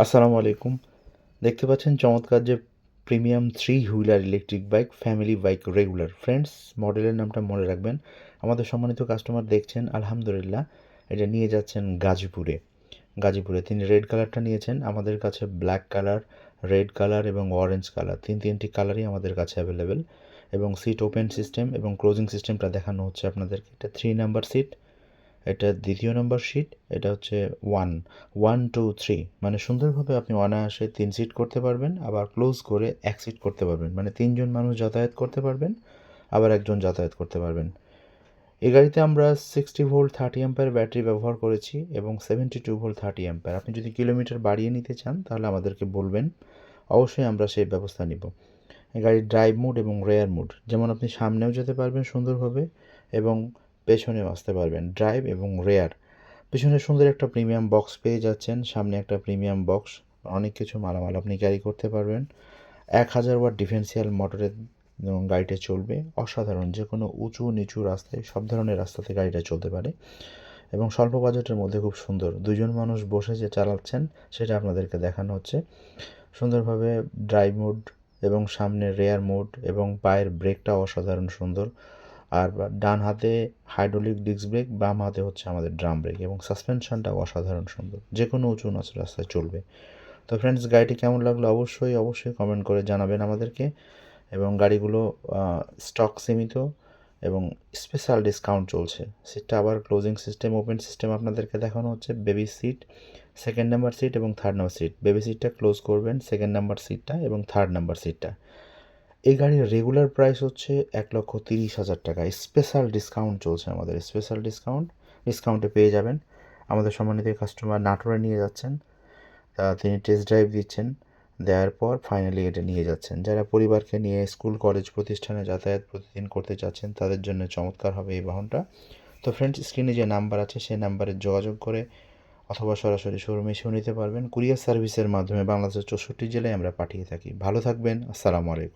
আসসালামু আলাইকুম। দেখতে পাচ্ছেন চমৎকার যে premium three wheeler electric bike, family bike regular. Friends, মডেলের নামটা মনে রাখবেন। আমাদের সম্মানিত কাস্টমার দেখছেন, আলহামদুলিল্লাহ এটা নিয়ে যাচ্ছেন গাজীপুরে তিনি রেড কালারটা নিয়েছেন। আমাদের কাছে ব্ল্যাক কালার, রেড কালার এবং অরেঞ্জ কালার তিনটি কালারই আমাদের কাছে অ্যাভেলেবেল। এবং সিট ওপেন সিস্টেম এবং ক্লোজিং সিস্টেমটা দেখানো হচ্ছে আপনাদেরকে। এটা 3 নাম্বার সিট, এটা দ্বিতীয় নম্বর সিট, এটা হচ্ছে 1 2 3, মানে সুন্দরভাবে আপনি অনায়াসে 3 সিট করতে পারবেন, আবার ক্লোজ করে 1 সিট করতে পারবেন, মানে 3জন মানুষ যাতায়াত করতে পারবেন, আবার একজন যাতায়াত করতে পারবেন। এই গাড়িতে আমরা 60 ভোল্ট 30 অ্যাম্পের ব্যাটারি ব্যবহার করেছি এবং 72 ভোল্ট 30 অ্যাম্পের। আপনি যদি কিলোমিটার বাড়িয়ে নিতে চান তাহলে আমাদেরকে বলবেন, অবশ্যই আমরা সেই ব্যবস্থা নিব। এই গাড়ির ড্রাইভ মোড এবং রেয়ার মোড, যেমন আপনি সামনেও যেতে পারবেন সুন্দরভাবে এবং পেছনেও আসতে পারবেন, ড্রাইভ এবং রেয়ার। পেছনে সুন্দর একটা প্রিমিয়াম বক্স পেয়ে যাচ্ছেন, সামনে একটা প্রিমিয়াম বক্স, অনেক কিছু মালামাল আপনি ক্যারি করতে পারবেন। 1000 ওয়াট ডিফারেন্সিয়াল মোটরের গাড়িটা চলবে অসাধারণ। যে কোনো উঁচু নিচু রাস্তায়, সব ধরনের রাস্তাতে গাড়িটা চলতে পারে এবং স্বল্প বাজেটের মধ্যে খুব সুন্দর। দুজন মানুষ বসে যে চালাচ্ছেন সেটা আপনাদেরকে দেখানো হচ্ছে সুন্দরভাবে। ড্রাইভ মোড এবং সামনে রেয়ার মোড এবং পায়ের ব্রেকটাও অসাধারণ সুন্দর। আর ডান হাতে হাইড্রোলিক ডিস্ক ব্রেক, বাম হাতে হচ্ছে আমাদের ড্রাম ব্রেক এবং সাসপেনশনটাও অসাধারণ সুন্দর, যে কোনো উঁচু নাচু রাস্তায় চলবে। তো ফ্রেন্ডস, গাড়িটি কেমন লাগলো অবশ্যই কমেন্ট করে জানাবেন আমাদেরকে। এবং গাড়িগুলো স্টক সীমিত এবং স্পেশাল ডিসকাউন্ট চলছে। সিটটা আবার ক্লোজিং সিস্টেম ওপেন সিস্টেম আপনাদেরকে দেখানো হচ্ছে। Baby seat, second number seat এবং থার্ড নাম্বার সিট। বেবি সিটটা ক্লোজ করবেন, সেকেন্ড নাম্বার সিটটা এবং থার্ড নাম্বার সিটটা। এই গাড়ির রেগুলার প্রাইস হচ্ছে 1,30,000 টাকা। স্পেশাল ডিসকাউন্ট চলছে আমাদের, স্পেশাল ডিসকাউন্টে পেয়ে যাবেন। আমাদের সম্মানিত কাস্টমার নাটোরে নিয়ে যাচ্ছেন, তিনি টেস্ট ড্রাইভ দিচ্ছেন, দেওয়ার পর ফাইনালি এটা নিয়ে যাচ্ছেন। যারা পরিবারকে নিয়ে স্কুল কলেজ প্রতিষ্ঠানে যাতায়াত প্রতিদিন করতে চাচ্ছেন তাদের জন্য চমৎকার হবে এই বাহনটা। তো ফ্রেন্ডস, স্ক্রিনে যে নাম্বার আছে সেই নাম্বারে যোগাযোগ করে অথবা সরাসরি শোরুমে এসেও নিতে পারবেন। কুরিয়ার সার্ভিসের মাধ্যমে বাংলাদেশের 64 জেলায় আমরা পাঠিয়ে থাকি। ভালো থাকবেন। আসসালামু আলাইকুম।